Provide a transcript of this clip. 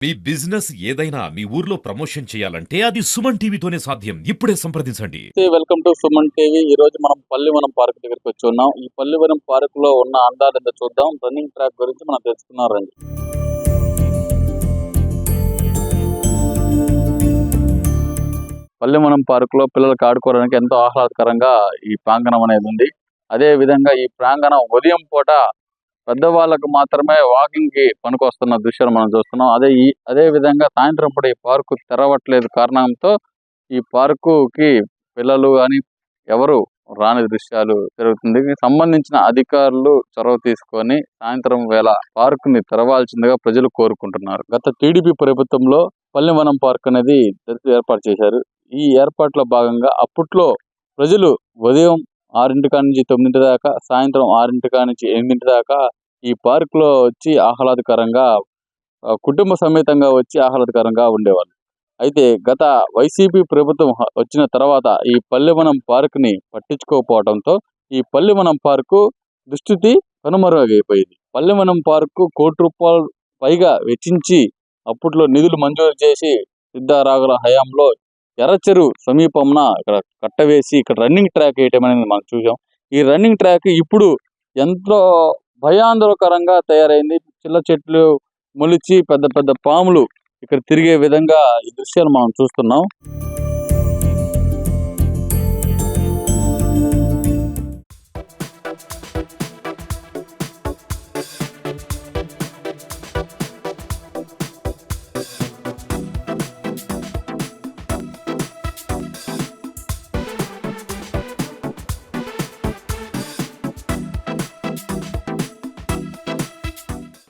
మీ business ఏదైనా మీ ఊర్లో promotion చేయాలంటే అది సుమన్ టీవీతోనే సాధ్యం. ఇప్పుడే సంప్రదించండి. Welcome to Suman TV. ఈ రోజు మనం పల్లివనం పార్క్ దగ్గరికి వచ్చి ఉన్నాం. ఈ పల్లివనం పార్క్ లో ఉన్న అందాలను చూద్దాం. రన్నింగ్ ట్రాక్ గురించి మనం తెలుసుకున్నాం రండి. పల్లివనం పార్క్ లో పిల్లలకు ఆడుకోవడానికి ఎంతో ఆహ్లాదకరంగా ఈ ప్రాంగణం అనేది ఉంది. అదే విధంగా ఈ ప్రాంగణం ఉదయం పూట పెద్దవాళ్ళకు మాత్రమే వాకింగ్ కి పనికొస్తున్న దృశ్యాలు మనం చూస్తున్నాం. అదే విధంగా సాయంత్రం పూట ఈ పార్కు తెరవట్లేదు కారణంతో ఈ పార్కు కి పిల్లలు అని ఎవరు రాని దృశ్యాలు జరుగుతుంది. దీనికి సంబంధించిన అధికారులు చొరవ తీసుకొని సాయంత్రం వేళ పార్క్ ని తెరవాల్సిందిగా ప్రజలు కోరుకుంటున్నారు. గత టీడీపీ ప్రభుత్వంలో పల్లివనం పార్క్ అనేది ఏర్పాటు చేశారు. ఈ ఏర్పాట్లో భాగంగా అప్పట్లో ప్రజలు ఉదయం 6 నుంచి 9 దాకా, సాయంత్రం 6 నుంచి 8 దాకా ఈ పార్క్ లో వచ్చి ఆహ్లాదకరంగా కుటుంబ సమేతంగా వచ్చి ఆహ్లాదకరంగా ఉండేవాళ్ళు. అయితే గత వైసీపీ ప్రభుత్వం వచ్చిన తర్వాత ఈ పల్లివనం పార్క్ ని పట్టించుకోకపోవడంతో ఈ పల్లివనం పార్కు దుస్థితి కనుమరుగైపోయింది. పల్లివనం పార్కు ₹1 పైగా వెచ్చించి అప్పట్లో నిధులు మంజూరు చేసి సిద్ధారాఘుల హయాంలో ఎర్రచెరువు సమీపంన ఇక్కడ కట్టవేసి ఇక్కడ రన్నింగ్ ట్రాక్ వేయటం అనేది మనం చూసాం. ఈ రన్నింగ్ ట్రాక్ ఇప్పుడు ఎంతో భయాందోళనకరంగా తయారైంది. చిన్న చెట్లు మొలిచి పెద్ద పెద్ద పాములు ఇక్కడ తిరిగే విధంగా ఈ దృశ్యాలు మనం చూస్తున్నాం.